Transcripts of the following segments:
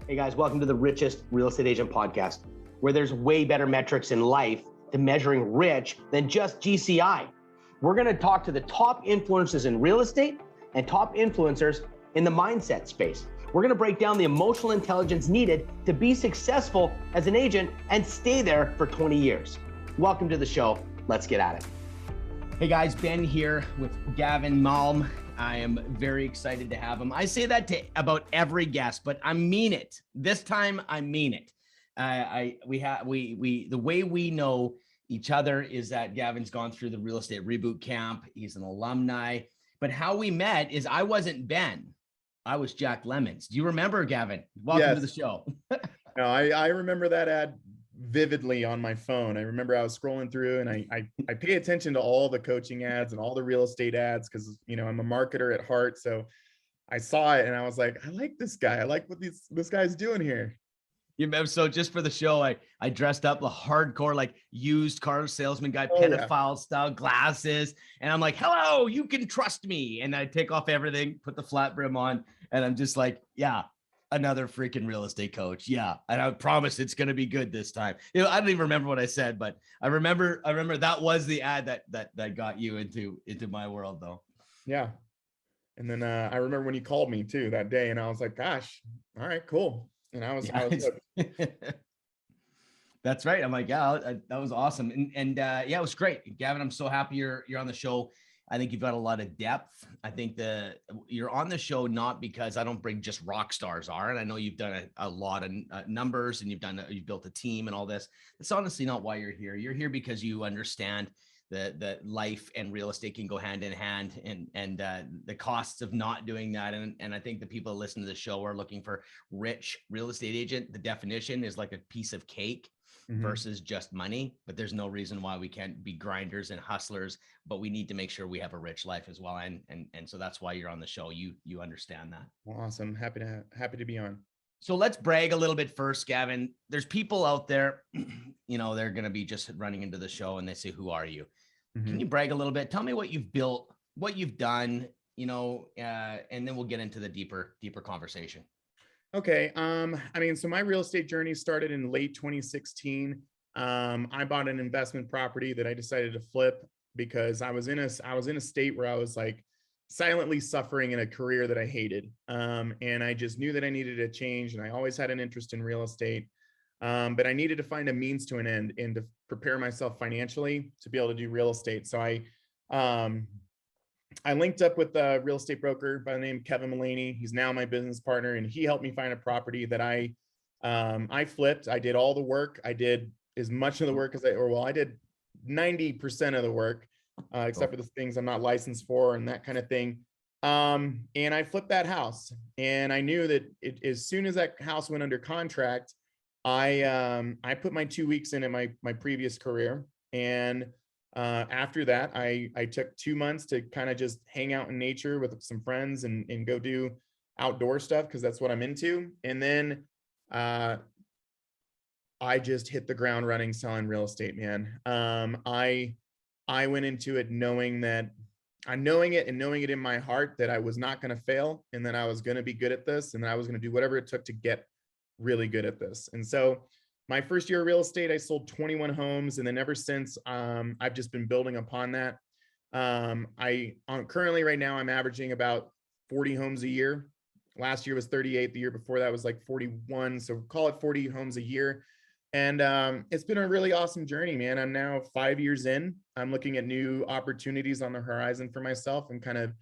Hey guys, welcome to the Richest Real Estate Agent Podcast, where there's way better metrics in life to measuring rich than just GCI. We're going to talk to the top influencers in real estate and top influencers in the mindset space. We're going to break down the emotional intelligence needed to be successful as an agent and stay there for 20 years. Welcome to the show. Let's get at it. Hey guys, Ben here with Gavin Malm. I am very excited to have him. I say that to about every guest, but I mean it. This time, I mean it. The way we know each other is that Gavin's gone through the real estate reboot camp. He's an alumni, but how we met is I wasn't Ben. I was Jack Lemons. Do you remember, Gavin? Welcome to the show. No, I remember that ad vividly on my phone. I remember I was scrolling through and I pay attention to all the coaching ads and all the real estate ads because, you know, I'm a marketer at heart. So I saw it and I was like, I like this guy. I like what this guy's doing here. You remember, so just for the show, I dressed up a hardcore, like used car salesman guy, pedophile style glasses. And I'm like, hello, you can trust me. And I take off everything, put the flat brim on. And I'm just like, yeah, another freaking real estate coach. Yeah. And I promise it's going to be good this time. You know, I don't even remember what I said, but I remember that was the ad that got you into my world though. Yeah. And then I remember when you called me too that day and I was like, gosh, all right, cool. And I was That's right. I'm like, yeah, that was awesome. And yeah, it was great. Gavin, I'm so happy you're on the show. I think you've got a lot of depth. I think you're on the show not because I don't bring just rock stars are, and I know you've done a lot of numbers and you've built a team and all this. It's honestly not why you're here. You're here because you understand that life and real estate can go hand in hand, and the costs of not doing that. And I think the people that listen to the show are looking for rich real estate agent. The definition is like a piece of cake. Versus just money, but there's no reason why we can't be grinders and hustlers, but we need to make sure we have a rich life as well. And so that's why you're on the show. You understand that. Awesome. Happy to be on. So let's brag a little bit first, Gavin. There's people out there, you know, they're going to be just running into the show and they say, who are you? Can you brag a little bit? Tell me what you've built, what you've done, you know, and then we'll get into the deeper conversation. Okay. I mean, so my real estate journey started in late 2016. I bought an investment property that I decided to flip because I was in a state where I was like silently suffering in a career that I hated. And I just knew that I needed a change, and I always had an interest in real estate. But I needed to find a means to an end and to prepare myself financially to be able to do real estate. So I linked up with a real estate broker by the name of Kevin Malm. He's now my business partner, and he helped me find a property that I flipped. I did all the work. I did as much of the work as I did 90% of the work, except for the things I'm not licensed for and that kind of thing. And I flipped that house, and I knew that as soon as that house went under contract, I put my 2 weeks in at my previous career. And after that, I took 2 months to kind of just hang out in nature with some friends and go do outdoor stuff because that's what I'm into. And then I just hit the ground running selling real estate, man. I went into it knowing it in my heart that I was not going to fail, and that I was going to be good at this, and that I was going to do whatever it took to get really good at this. And so my first year of real estate, I sold 21 homes. And then ever since, I've just been building upon that. Currently right now, I'm averaging about 40 homes a year. Last year was 38. The year before that was like 41. So call it 40 homes a year. And it's been a really awesome journey, man. I'm now 5 years in. I'm looking at new opportunities on the horizon for myself and kind of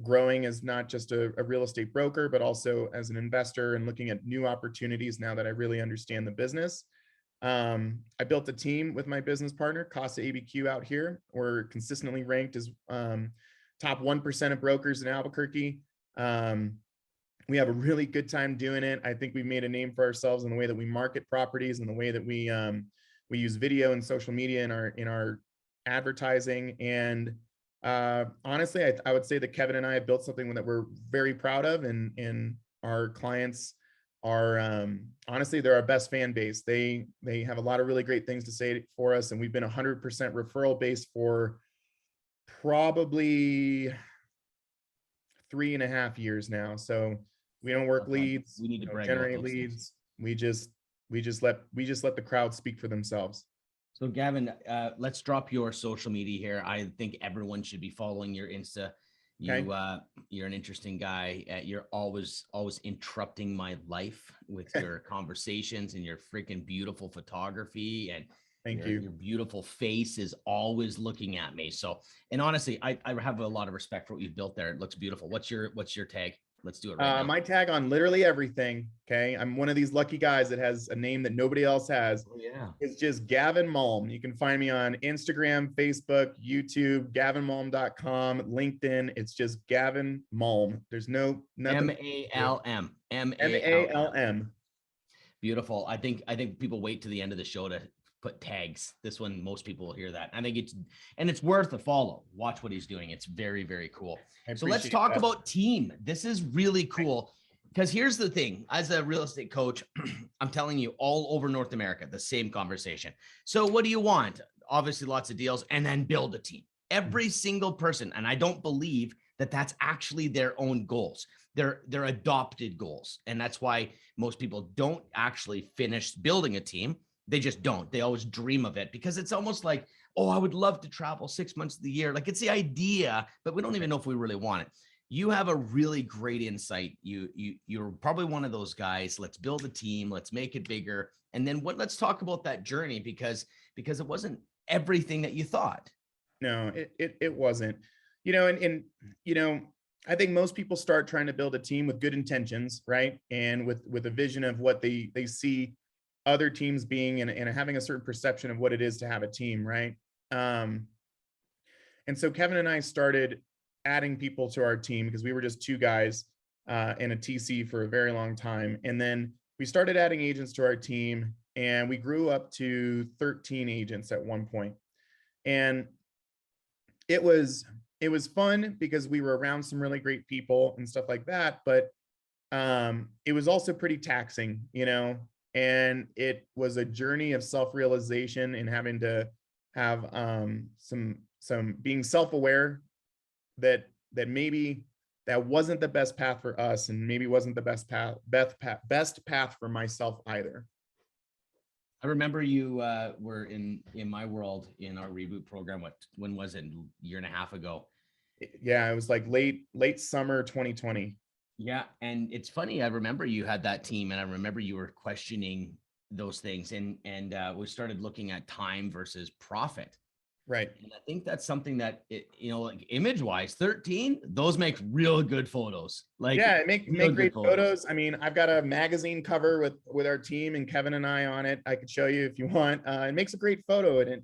growing as not just a real estate broker, but also as an investor, and looking at new opportunities now that I really understand the business. I built a team with my business partner, Casa ABQ out here. We're consistently ranked as top 1% of brokers in Albuquerque. We have a really good time doing it. I think we've made a name for ourselves in the way that we market properties and the way that we use video and social media in our advertising. And honestly, I would say that Kevin and I have built something that we're very proud of, and our clients are honestly, they're our best fan base. They have a lot of really great things to say for us, and we've been 100% referral based for probably 3.5 years now. So We don't work Okay. leads. We need to We don't brag about generate those things. leads. We just let the crowd speak for themselves. So Gavin, let's drop your social media here. I think everyone should be following your Insta. Okay. You're an interesting guy. You're always interrupting my life with your conversations and your freaking beautiful photography, and Thank your you. beautiful face is always looking at me. So, and honestly, I have a lot of respect for what you've built there. It looks beautiful. What's your tag? Let's do it right now. My tag on literally everything. Okay. I'm one of these lucky guys that has a name that nobody else has. Oh, yeah. It's just Gavin Malm. You can find me on Instagram, Facebook, YouTube, gavinmalm.com, LinkedIn. It's just Gavin Malm. There's nothing. Malm. Malm. Beautiful. I think people wait to the end of the show to put tags. This one, most people will hear that. I think it's worth a follow. Watch what he's doing. It's very, very cool. So let's talk about team. This is really cool because here's the thing. As a real estate coach, I'm telling you all over North America, the same conversation. So what do you want? Obviously lots of deals, and then build a team. Every single person. And I don't believe that that's actually their own goals. They're adopted goals. And that's why most people don't actually finish building a team. They just don't. They always dream of it because it's almost like, oh, I would love to travel 6 months of the year. Like it's the idea, but we don't even know if we really want it. You have a really great insight. You're probably one of those guys. Let's build a team. Let's make it bigger. And then let's talk about that journey because it wasn't everything that you thought. No, it wasn't, and I think most people start trying to build a team with good intentions, right? And with a vision of what they see other teams being and having a certain perception of what it is to have a team, right? And so Kevin and I started adding people to our team because we were just two guys in a TC for a very long time. And then we started adding agents to our team and we grew up to 13 agents at one point. And it was fun because we were around some really great people and stuff like that. But it was also pretty taxing, and it was a journey of self-realization and having to have some being self-aware that maybe that wasn't the best path for us and maybe wasn't the best path for myself either. I remember you were in my world in our reboot program. When was it? A year and a half ago. Yeah, it was like late summer 2020. Yeah. And it's funny. I remember you had that team and I remember you were questioning those things and we started looking at time versus profit. Right. And I think that's something that, like image wise, 13, those make real good photos. Like, yeah, make great photos. I mean, I've got a magazine cover with our team and Kevin and I on it. I could show you if you want. It makes a great photo and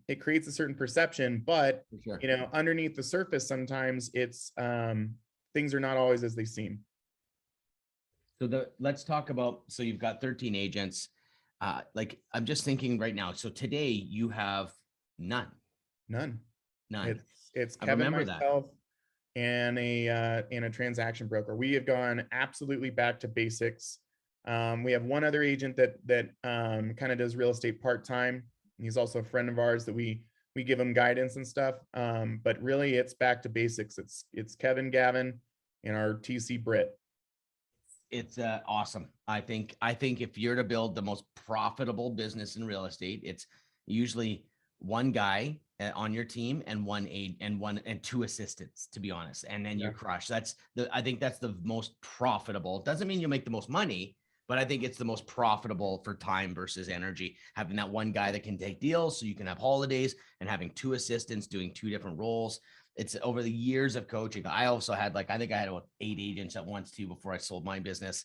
it creates a certain perception, but sure. Underneath the surface, sometimes it's things are not always as they seem. So let's talk about, so you've got 13 agents. Like I'm just thinking right now. So today you have none. It's Kevin, myself, and a transaction broker. We have gone absolutely back to basics. We have one other agent that kind of does real estate part-time. He's also a friend of ours that we give him guidance and stuff. But really it's back to basics. It's Kevin, Gavin, and our TC Brit. It's awesome. I think if you're to build the most profitable business in real estate, it's usually one guy on your team and two assistants, to be honest. And then you crush. I think that's the most profitable. It doesn't mean you make the most money, but I think it's the most profitable for time versus energy. Having that one guy that can take deals so you can have holidays and having two assistants doing two different roles. It's over the years of coaching. I also had I think I had about 8 agents at once too before I sold my business.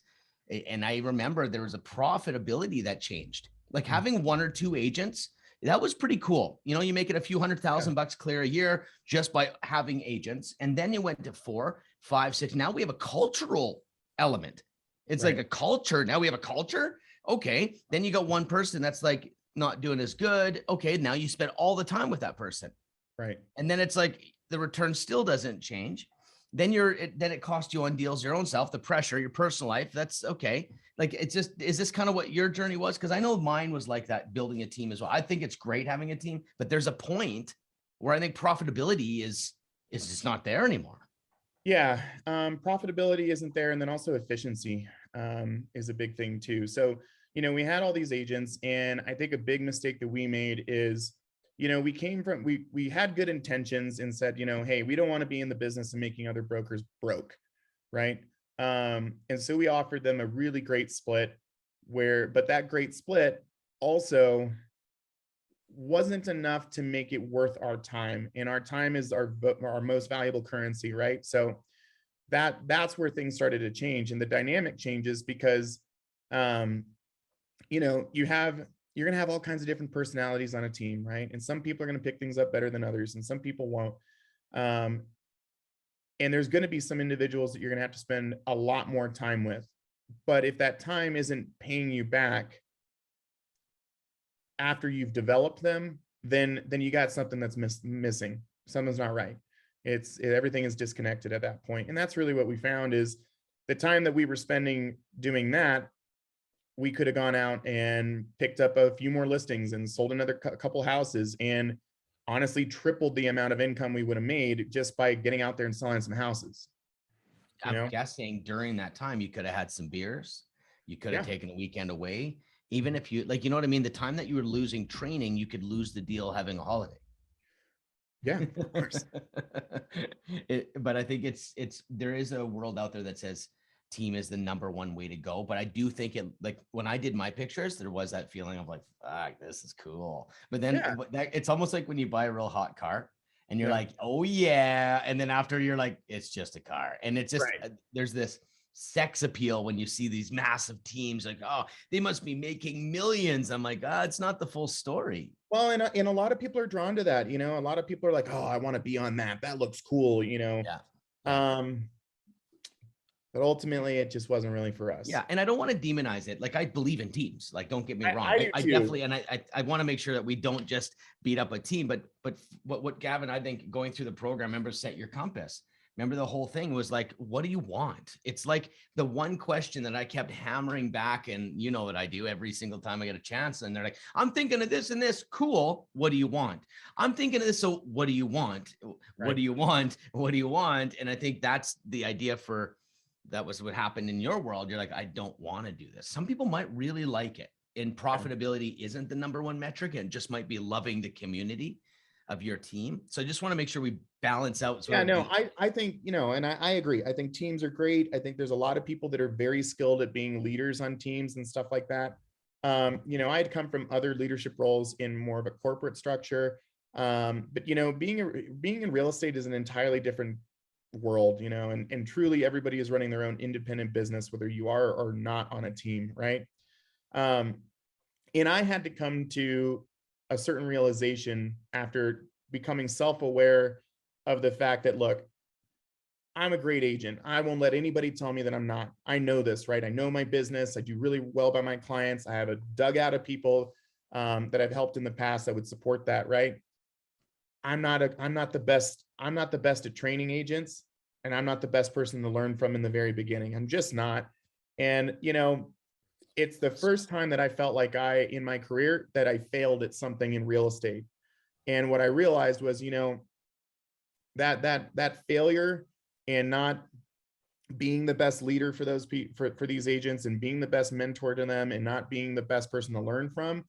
And I remember there was a profitability that changed. Like having 1 or 2 agents, that was pretty cool. You make it a few $100,000 clear a year just by having agents. And then you went to 4, 5, 6. Now we have a cultural element. It's like a culture. Now we have a culture. Okay. Then you got one person that's like not doing as good. Okay. Now you spend all the time with that person. Right. And then it's like, the return still doesn't change. Then it costs you on deals, your own self, the pressure, your personal life. That's okay. Like, it's just, is this kind of what your journey was? Cause I know mine was like that, building a team as well. I think it's great having a team, but there's a point where I think profitability is just not there anymore. Yeah, profitability isn't there, and then also efficiency is a big thing too. So, we had all these agents, and I think a big mistake that we made is, we came from we had good intentions and said, hey, we don't want to be in the business of making other brokers broke, right? And so we offered them a really great split, but that great split also wasn't enough to make it worth our time, and our time is our most valuable currency, right? So that's where things started to change, and the dynamic changes because um you're going to have all kinds of different personalities on a team, right? And some people are going to pick things up better than others, and some people won't. um and there's going to be some individuals that you're going to have to spend a lot more time with, but if that time isn't paying you back after you've developed them, then you got something that's missing. Something's not right. Everything is disconnected at that point. And that's really what we found is the time that we were spending doing that, we could have gone out and picked up a few more listings and sold another couple houses, and honestly tripled the amount of income we would have made just by getting out there and selling some houses. I'm guessing during that time, you could have had some beers. You could have taken a weekend away. Even if you like, you know what I mean? The time that you were losing training, you could lose the deal having a holiday. Yeah, of course. But I think there is a world out there that says team is the number one way to go. But I do think like when I did my pictures, there was that feeling of like, fuck, this is cool. But then it's almost like when you buy a real hot car and you're like, oh yeah. And then after you're like, it's just a car. And it's just, there's this sex appeal when you see these massive teams like, oh, they must be making millions. I'm like, it's not the full story. Well, and a lot of people are drawn to that. A lot of people are like, oh, I want to be on that. That looks cool. But ultimately it just wasn't really for us. Yeah. And I don't want to demonize it. Like, I believe in teams. Like, don't get me wrong. I definitely, and I want to make sure that we don't just beat up a team, but what Gavin, I think going through the program, remember, set your compass. Remember, the whole thing was like, what do you want? It's like the one question that I kept hammering back, and you know what I do every single time I get a chance. And they're like, I'm thinking of this and this. Cool. What do you want? I'm thinking of this. So what do you want? What do you want? What do you want? And I think that's the idea that was what happened in your world. You're like, I don't want to do this. Some people might really like it. And profitability isn't the number one metric, and just might be loving the community of your team. So I just want to make sure we balance out. I think, and I agree. I think teams are great. I think there's a lot of people that are very skilled at being leaders on teams and stuff like that. I had come from other leadership roles in more of a corporate structure. But being in real estate is an entirely different world, and truly everybody is running their own independent business, whether you are or not on a team. Right. And I had to come to a certain realization after becoming self-aware of the fact that, look, I'm a great agent. I won't let anybody tell me that I'm not. I know this, right? I know my business. I do really well by my clients. I have a dugout of people that I've helped in the past that would support that, right? I'm not the best at training agents, and I'm not the best person to learn from in the very beginning. I'm just not. And, it's the first time that I felt like in my career, that I failed at something in real estate. And what I realized was, that failure and not being the best leader for those for these agents, and being the best mentor to them, and not being the best person to learn from,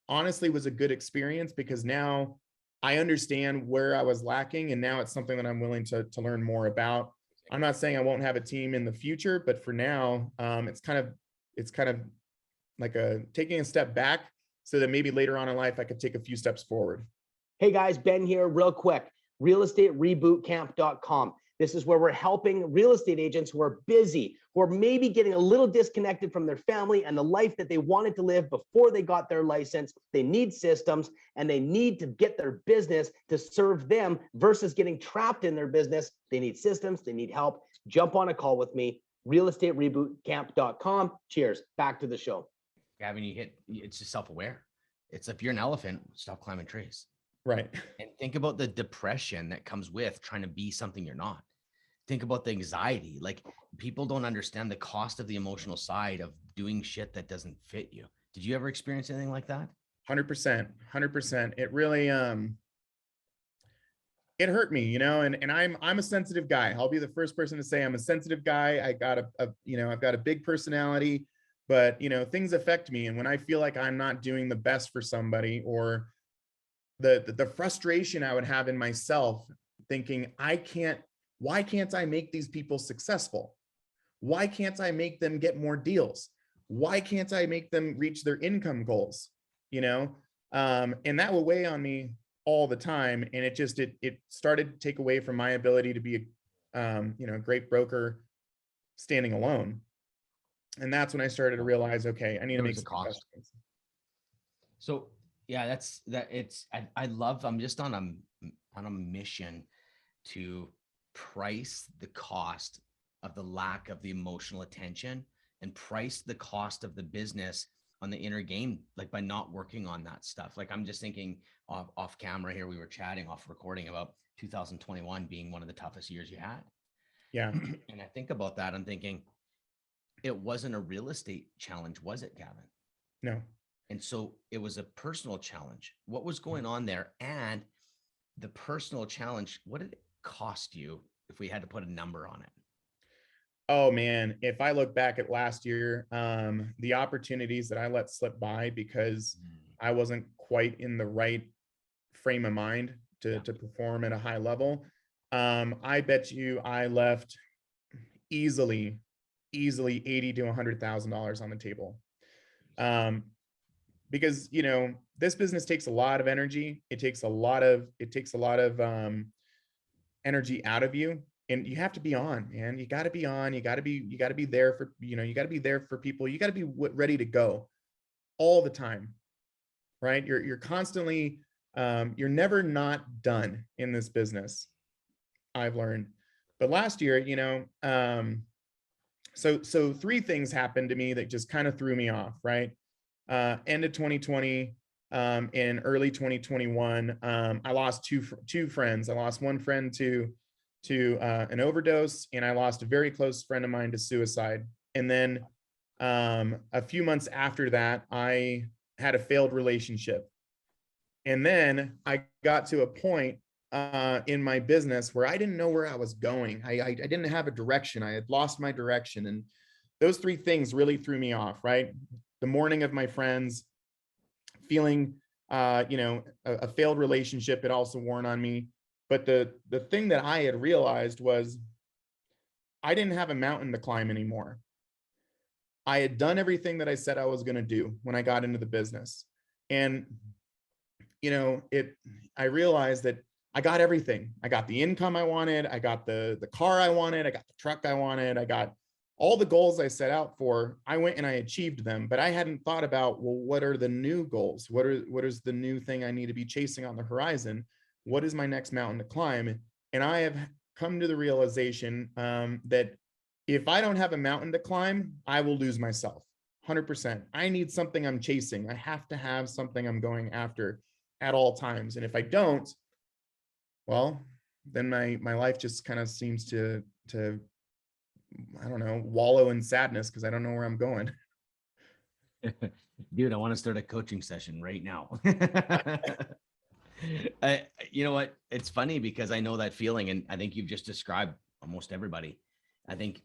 honestly was a good experience, because now I understand where I was lacking, and now it's something that I'm willing to learn more about. I'm not saying I won't have a team in the future, but for now, it's kind of like taking a step back, so that maybe later on in life I could take a few steps forward. Hey guys, Ben here, real quick. realestaterebootcamp.com. This is where we're helping real estate agents who are busy, who are maybe getting a little disconnected from their family and the life that they wanted to live before they got their license. They need systems, and they need to get their business to serve them versus getting trapped in their business. They need systems, they need help. Jump on a call with me, realestaterebootcamp.com. Cheers. Back to the show. Gavin, it's just self-aware. It's, if you're an elephant, stop climbing trees. Right. And think about the depression that comes with trying to be something you're not. Think about the anxiety. Like, people don't understand the cost of the emotional side of doing shit that doesn't fit you. Did you ever experience anything like that? 100%. It really, it hurt me, you know, and I'm a sensitive guy. I'll be the first person to say I'm a sensitive guy. I got I've got a big personality, but you know, things affect me. And when I feel like I'm not doing the best for somebody, or the frustration I would have in myself thinking, why can't I make these people successful? Why can't I make them get more deals? Why can't I make them reach their income goals? You know, and that will weigh on me all the time. And it started to take away from my ability to be a great broker standing alone. And that's when I started to realize, okay, I need to make some investments. So yeah, I'm just on a mission to price the cost of the lack of the emotional attention and price the cost of the business on the inner game, like by not working on that stuff. Like I'm just thinking off camera here, we were chatting off recording about 2021 being one of the toughest years you had. Yeah. And I think about that, I'm thinking it wasn't a real estate challenge, was it, Gavin? No. And so it was a personal challenge. What was going on there? And the personal challenge, what did it cost you if we had to put a number on it? Oh man, if I look back at last year, the opportunities that I let slip by because I wasn't quite in the right frame of mind to perform at a high level, I bet you I left easily $80,000 to $100,000 on the table. Because you know, this business takes a lot of energy. It takes a lot of energy out of you. And you have to be on, man. You got to be on. You got to be there for, you got to be there for people. You got to be ready to go all the time, right? You're constantly, you're never not done in this business, I've learned. But last year, so three things happened to me that just kind of threw me off, right? End of 2020, in early 2021, I lost two friends. I lost one friend to an overdose, and I lost a very close friend of mine to suicide. And then a few months after that, I had a failed relationship. And then I got to a point in my business where I didn't know where I was going. I didn't have a direction. I had lost my direction. And those three things really threw me off, right? The mourning of my friends, feeling, a failed relationship, it also wore on me. But the thing that I had realized was I didn't have a mountain to climb anymore. I had done everything that I said I was going to do when I got into the business. And, I realized that I got everything. I got the income I wanted. I got the car I wanted. I got the truck I wanted. I got all the goals I set out for. I went and I achieved them, but I hadn't thought about, well, what are the new goals? What is the new thing I need to be chasing on the horizon? What is my next mountain to climb? And I have come to the realization that if I don't have a mountain to climb, I will lose myself 100%. I need something I'm chasing. I have to have something I'm going after at all times. And if I don't, well, then my life just kind of seems to I don't know, wallow in sadness because I don't know where I'm going. Dude, I want to start a coaching session right now. You know what? It's funny because I know that feeling, and I think you've just described almost everybody. I think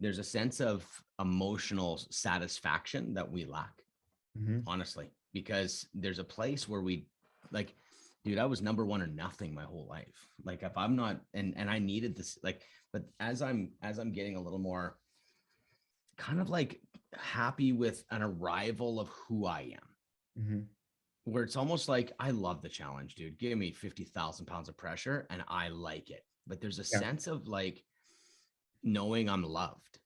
there's a sense of emotional satisfaction that we lack, honestly, because there's a place where we like, dude, I was number one or nothing my whole life. Like if I'm not, and I needed this, like, but as I'm getting a little more kind of like happy with an arrival of who I am, where it's almost like, I love the challenge, dude. Give me 50,000 pounds of pressure and I like it. But there's a sense of like knowing I'm loved.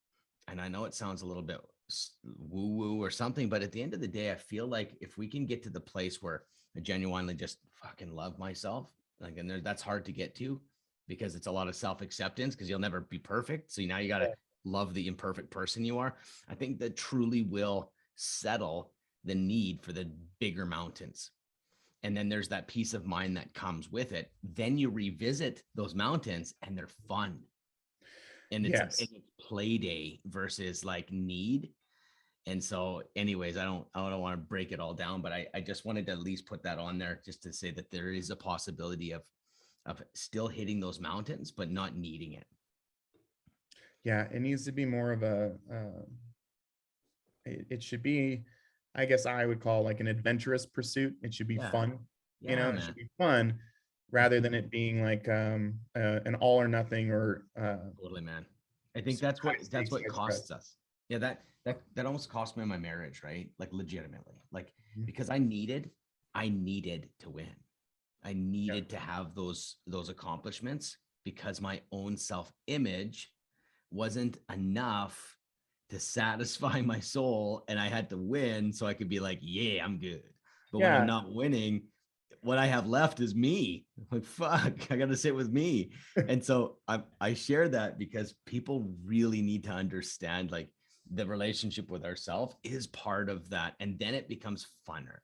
And I know it sounds a little bit woo woo or something, but at the end of the day, I feel like if we can get to the place where I genuinely just fucking love myself, like, and that's hard to get to because it's a lot of self-acceptance because you'll never be perfect. So now you got to love the imperfect person you are. I think that truly will settle the need for the bigger mountains. And then there's that peace of mind that comes with it. Then you revisit those mountains and they're fun. And it's, it's play day versus like need. And so anyways, I don't want to break it all down, but I just wanted to at least put that on there just to say that there is a possibility of still hitting those mountains, but not needing it. Yeah, it needs to be more of a, it should be, I guess I would call like an adventurous pursuit. It should be Yeah. fun, Yeah, it man. should be fun rather than it being like an all or nothing or Totally, man. I think that's what costs us. Yeah, that almost cost me my marriage, right? Like legitimately, like because I needed to win. I needed to have those accomplishments because my own self-image wasn't enough to satisfy my soul, and I had to win so I could be like, yeah, I'm good. But when I'm not winning, what I have left is me. Like, fuck, I got to sit with me. And so I share that because people really need to understand, like, the relationship with ourselves is part of that. And then it becomes funner.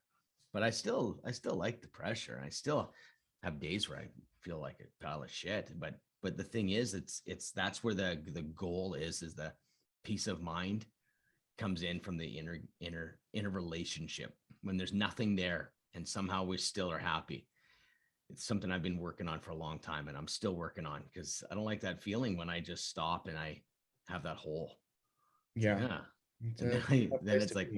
But I still like the pressure. I still have days where I feel like a pile of shit. But the thing is, it's that's where the goal is the peace of mind comes in from the inner relationship when there's nothing there and somehow we still are happy. It's something I've been working on for a long time, and I'm still working on because I don't like that feeling when I just stop and I have that hole. Yeah. And then it's like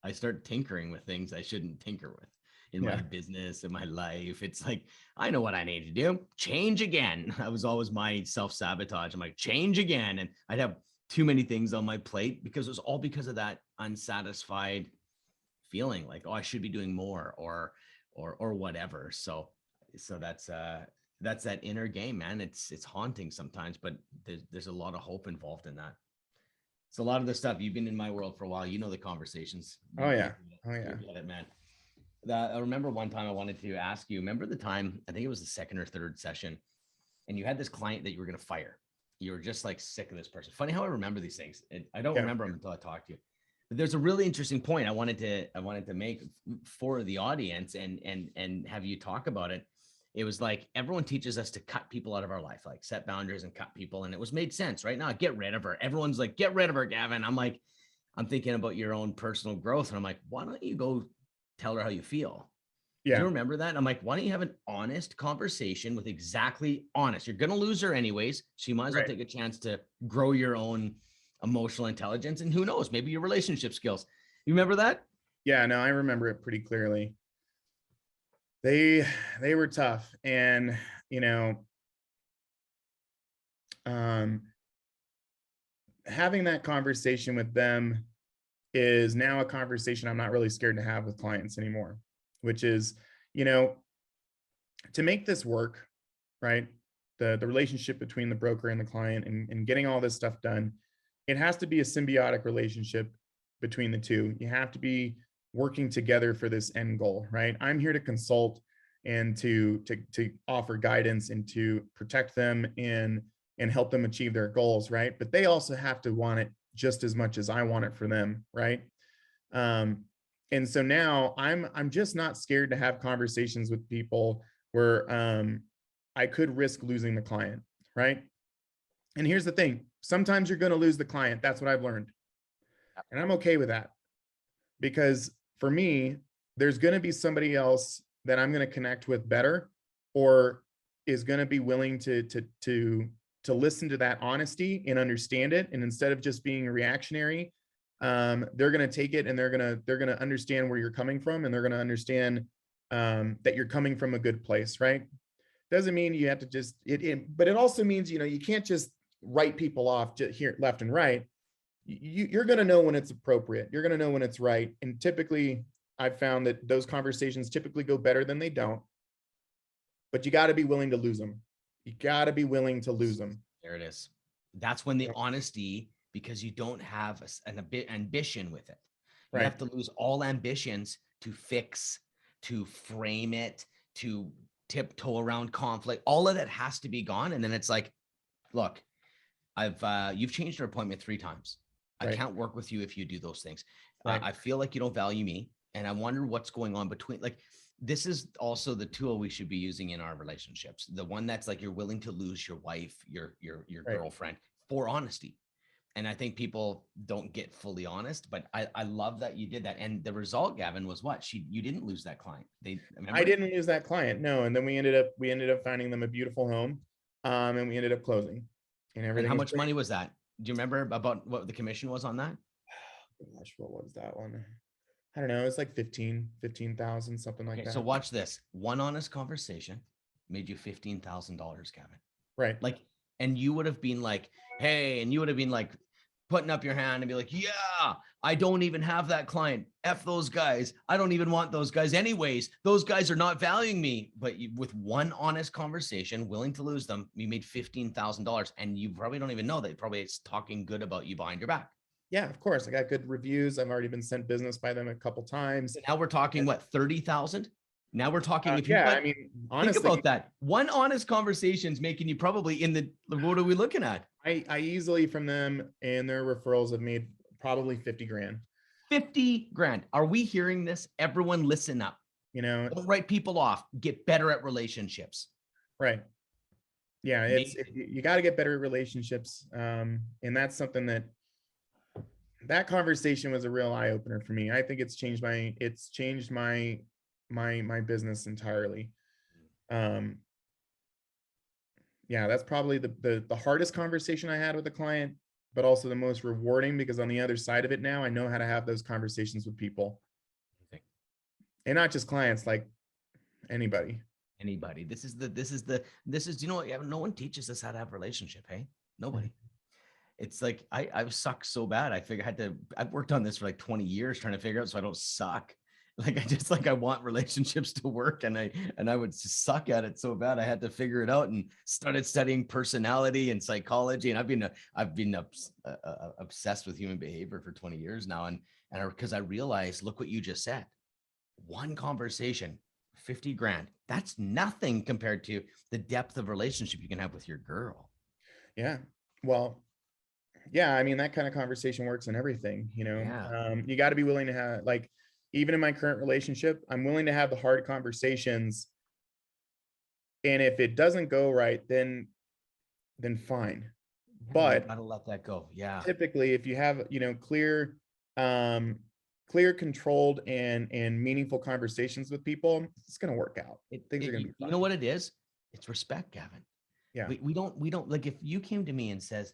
I start tinkering with things I shouldn't tinker with in my business, in my life. It's like, I know what I need to do. Change again. That was always my self-sabotage. I'm like, change again. And I'd have too many things on my plate because it was all because of that unsatisfied feeling like, oh, I should be doing more or whatever. So that's that inner game, man. It's haunting sometimes, but there's a lot of hope involved in that. So a lot of the stuff, you've been in my world for a while, you know, the conversations. You get it, man. I remember one time I wanted to ask you, remember the time, I think it was the second or third session, and you had this client that you were going to fire. You were just like sick of this person. Funny how I remember these things. I don't remember them until I talk to you. But there's a really interesting point I wanted to make for the audience and have you talk about it. It was like, everyone teaches us to cut people out of our life, like set boundaries and cut people. And it was made sense, right? Now, get rid of her. Everyone's like, get rid of her, Gavin. I'm like, I'm thinking about your own personal growth. And I'm like, why don't you go tell her how you feel? Yeah. Do you remember that? I'm like, why don't you have an honest conversation with exactly honest? You're going to lose her anyways. So you might as well take a chance to grow your own emotional intelligence. And who knows, maybe your relationship skills. You remember that? Yeah, no, I remember it pretty clearly. They were tough. And, you know, having that conversation with them is now a conversation I'm not really scared to have with clients anymore, which is, you know, to make this work, right? The relationship between the broker and the client and getting all this stuff done, it has to be a symbiotic relationship between the two. You have to be working together for this end goal, right? I'm here to consult and to offer guidance and to protect them and help them achieve their goals, right? But they also have to want it just as much as I want it for them, right? And so now I'm just not scared to have conversations with people where I could risk losing the client, right? And here's the thing, sometimes you're going to lose the client. That's what I've learned. And I'm okay with that, because for me, there's going to be somebody else that I'm going to connect with better, or is going to be willing to listen to that honesty and understand it. And instead of just being reactionary, they're going to take it and they're going to understand where you're coming from, and they're going to understand that you're coming from a good place, right? Doesn't mean you have to just but it also means, you know, you can't just write people off here left and right. You're going to know when it's appropriate. You're going to know when it's right. And typically I've found that those conversations typically go better than they don't, but you got to be willing to lose them. You got to be willing to lose them. There it is. That's when the honesty, because you don't have an ambition with it. You have to lose all ambitions to fix, to frame it, to tiptoe around conflict. All of that has to be gone. And then it's like, look, you've changed our appointment 3 times. I can't work with you if you do those things. I feel like you don't value me. And I wonder what's going on between, like, this is also the tool we should be using in our relationships. The one that's like, you're willing to lose your wife, your girlfriend for honesty. And I think people don't get fully honest, but I love that you did that. And the result, Gavin, was what? You didn't lose that client. I didn't lose that client. No. And then we ended up finding them a beautiful home. And we ended up closing, and everything. And how much money was that? Do you remember about what the commission was on that? Gosh, what was that one? I don't know. It's like 15,000, something like that. So watch this. One honest conversation made you $15,000, Gavin. Right. Like, and you would have been like, hey, and you would have been like putting up your hand and be like, yeah, I don't even have that client. F those guys. I don't even want those guys anyways. Those guys are not valuing me. But with one honest conversation, willing to lose them, you made $15,000, and you probably don't even know that. Probably it's talking good about you behind your back. Yeah, of course. I got good reviews. I've already been sent business by them a couple times. So now we're talking what, 30,000? Now we're talking. If yeah, I mean, honestly, think about that. One honest conversation is making you probably in the, what are we looking at? I easily from them and their referrals have made probably 50 grand. 50 grand. Are we hearing this? Everyone listen up. You know, Don't write people off. Get better at relationships. Right. Yeah. You got to get better at relationships. And that's something that conversation was a real eye opener for me. I think it's changed my business entirely. Yeah, that's probably the hardest conversation I had with a client, but also the most rewarding, because on the other side of it now, I know how to have those conversations with people. And not just clients, like anybody. This is, you know what? No one teaches us how to have a relationship. Hey, nobody. It's like, I've sucked so bad. I figured I've worked on this for like 20 years trying to figure out so I don't suck. Like, I want relationships to work, and I would suck at it so bad. I had to figure it out and started studying personality and psychology. And I've been obsessed with human behavior for 20 years now. And because I realized, look what you just said, one conversation, 50 grand. That's nothing compared to the depth of relationship you can have with your girl. Yeah. Well, yeah. I mean, that kind of conversation works in everything, you know. Yeah. You got to be willing to have, like, even in my current relationship, I'm willing to have the hard conversations. And if it doesn't go right, then fine. Yeah, but you gotta let that go. Yeah. Typically, if you have, you know, clear, controlled and meaningful conversations with people, it's going to work out. Things are going to be fine. You know what it is? It's respect, Gavin. Yeah. We don't like, if you came to me and says,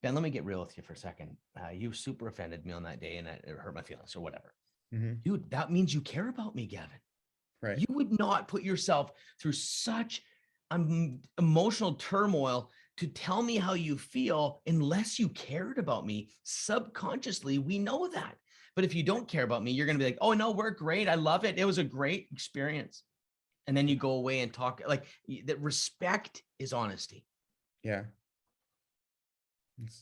Ben, let me get real with you for a second. You super offended me on that day and it hurt my feelings or whatever. Mm-hmm. Dude, that means you care about me, Gavin. Right. You would not put yourself through such emotional turmoil to tell me how you feel unless you cared about me. Subconsciously, we know that. But if you don't care about me, you're going to be like, oh no, we're great. I love it. It was a great experience. And then you go away and talk. Like, that respect is honesty. Yeah.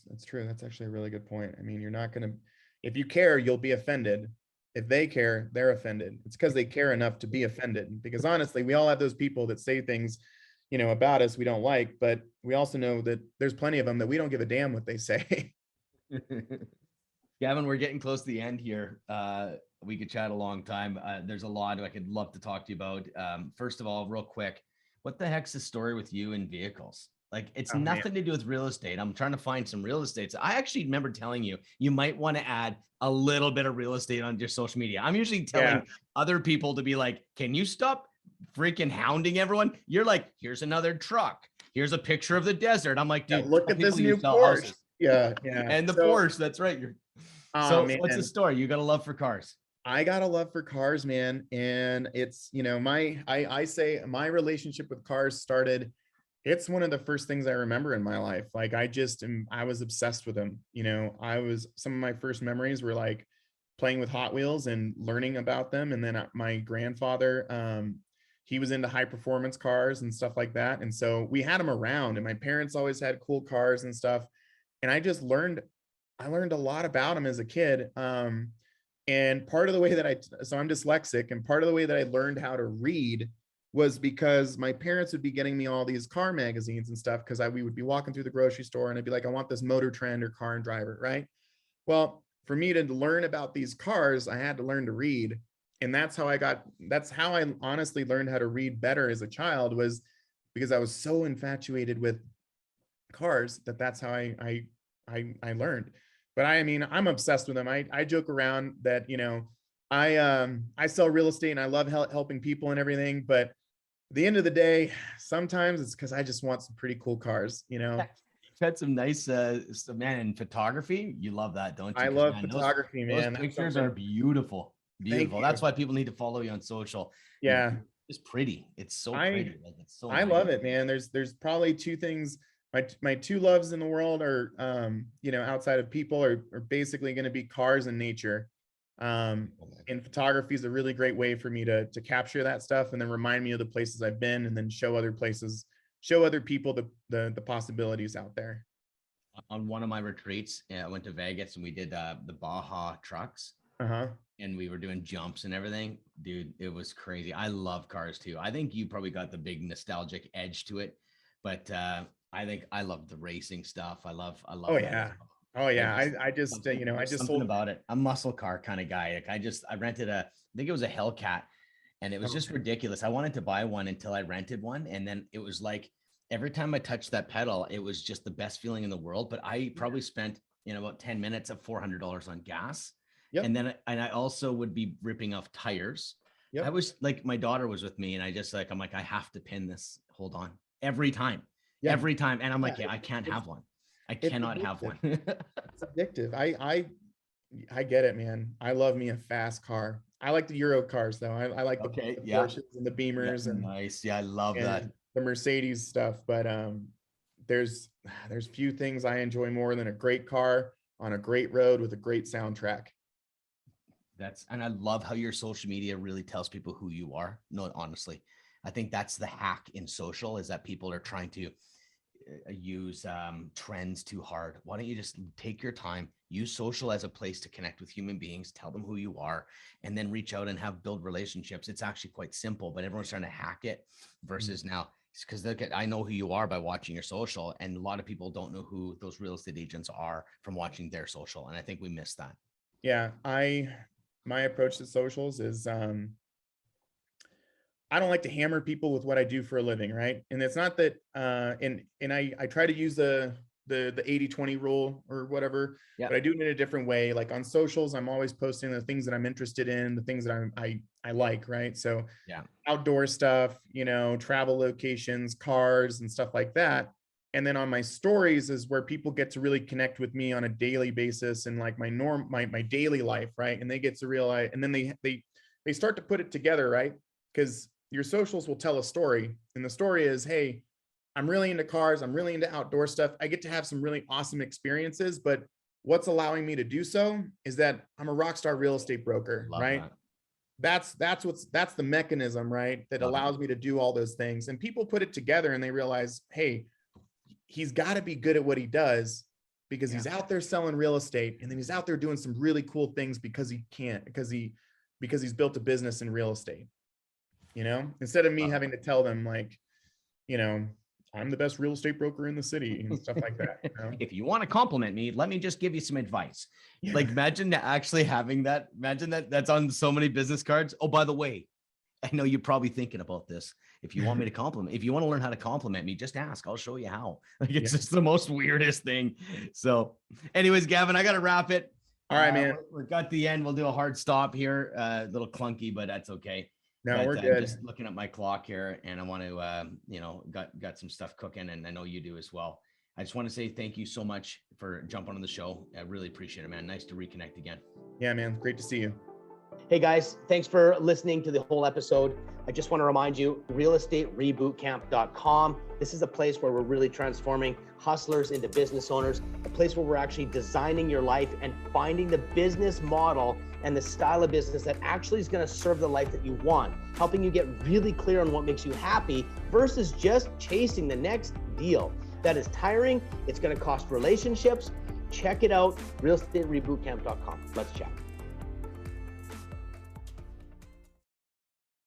That's true. That's actually a really good point. I mean, you're not going to, if you care, you'll be offended. If they care, they're offended. It's because they care enough to be offended. Because honestly, we all have those people that say things, you know, about us we don't like, but we also know that there's plenty of them that we don't give a damn what they say. Gavin, we're getting close to the end here. We could chat a long time. There's a lot I could love to talk to you about. First of all, real quick, what the heck's the story with you and vehicles? Like, it's nothing to do with real estate. I'm trying to find some real estate. So I actually remember telling you, you might want to add a little bit of real estate on your social media. I'm usually telling other people to be like, can you stop freaking hounding everyone? You're like, here's another truck. Here's a picture of the desert. I'm like, dude, look at this new Porsche. Yeah. And the Porsche, that's right. So what's the story? You got a love for cars. I got a love for cars, man. And it's, you know, I say my relationship with cars started, it's one of the first things I remember in my life. Like, I was obsessed with them. You know, some of my first memories were like playing with Hot Wheels and learning about them. And then my grandfather, he was into high performance cars and stuff like that. And so we had them around, and my parents always had cool cars and stuff. And I learned a lot about them as a kid. And part of the way that so I'm dyslexic, and part of the way that I learned how to read was because my parents would be getting me all these car magazines and stuff, because we would be walking through the grocery store and I'd be like, I want this Motor Trend or Car and Driver, right? Well, for me to learn about these cars, I had to learn to read. And that's how I honestly learned how to read better as a child, was because I was so infatuated with cars that's how I I learned. But I mean, I'm obsessed with them. I joke around that, you know, I sell real estate and I love helping people and everything. But at the end of the day, sometimes it's because I just want some pretty cool cars, you know. You've had some nice, man, in photography. You love that, don't you? I 'Cause, love man, photography, man. Those pictures are beautiful. Beautiful. That's why people need to follow you on social. Yeah. It's pretty. It's so pretty. Like, it's so I nice. love it, man. There's probably two things. My two loves in the world are, you know, outside of people are basically going to be cars and nature. And photography is a really great way for me to capture that stuff and then remind me of the places I've been and then show other places, show other people the possibilities out there. On one of my retreats, I went to Vegas and we did the Baja trucks. And we were doing jumps and everything. Dude, it was crazy. I love cars too. I think you probably got the big nostalgic edge to it, but I think I love the racing stuff. I love. Oh yeah. Oh yeah. I just, you know, I just something about it. A muscle car kind of guy. Like I rented I think it was a Hellcat, and it was just ridiculous. I wanted to buy one until I rented one. And then it was like, every time I touched that pedal, it was just the best feeling in the world. But I probably spent, you know, about 10 minutes of $400 on gas. Yep. And then I also would be ripping off tires. Yep. I was like, my daughter was with me and I'm like, I have to pin this. Hold on. Every time. And I'm like, I can't have one. I cannot have one. It's addictive. I get it, man. I love me a fast car. I like the Euro cars though. I like the Porsches and the Beamers and nice. Yeah. I love that. The Mercedes stuff. But there's few things I enjoy more than a great car on a great road with a great soundtrack. And I love how your social media really tells people who you are. No, honestly, I think that's the hack in social, is that people are trying to use trends too hard. Why don't you just take your time, use social as a place to connect with human beings, tell them who you are, and then reach out and build relationships. It's actually quite simple, but everyone's trying to hack it versus now, because I know who you are by watching your social, and a lot of people don't know who those real estate agents are from watching their social. And I think we miss that. Yeah. My approach to socials is, I don't like to hammer people with what I do for a living. Right. And it's not that, and I try to use the 80-20 rule or whatever, but I do it in a different way. Like on socials, I'm always posting the things that I'm interested in, the things that I like. Right. So outdoor stuff, you know, travel locations, cars and stuff like that. And then on my stories is where people get to really connect with me on a daily basis and like my daily life. Right. And they get to realize, and then they start to put it together. Right. Because your socials will tell a story, and the story is, hey, I'm really into cars. I'm really into outdoor stuff. I get to have some really awesome experiences, but what's allowing me to do so is that I'm a rock star real estate broker. Love right. That. That's the mechanism, right, that allows me to do all those things. And people put it together and they realize, hey, he's got to be good at what he does because he's out there selling real estate, and then he's out there doing some really cool things because he's built a business in real estate. You know, instead of me having to tell them like, you know, I'm the best real estate broker in the city and stuff like that. You know? If you want to compliment me, let me just give you some advice. Like imagine actually having that. Imagine that's on so many business cards. Oh, by the way, I know you're probably thinking about this. If you want me to compliment, if you want to learn how to compliment me, just ask. I'll show you how. Like it's just the most weirdest thing. So anyways, Gavin, I got to wrap it. All right, man. We're got the end. We'll do a hard stop here. A little clunky, but that's okay. No, we're good. Just looking at my clock here, and I want to, you know, got some stuff cooking, and I know you do as well. I just want to say thank you so much for jumping on the show. I really appreciate it, man. Nice to reconnect again. Yeah, man. Great to see you. Hey guys, thanks for listening to the whole episode. I just want to remind you, realestaterebootcamp.com. This is a place where we're really transforming hustlers into business owners, a place where we're actually designing your life and finding the business model and the style of business that actually is going to serve the life that you want, helping you get really clear on what makes you happy versus just chasing the next deal. That is tiring. It's going to cost relationships. Check it out, realestaterebootcamp.com. Let's chat.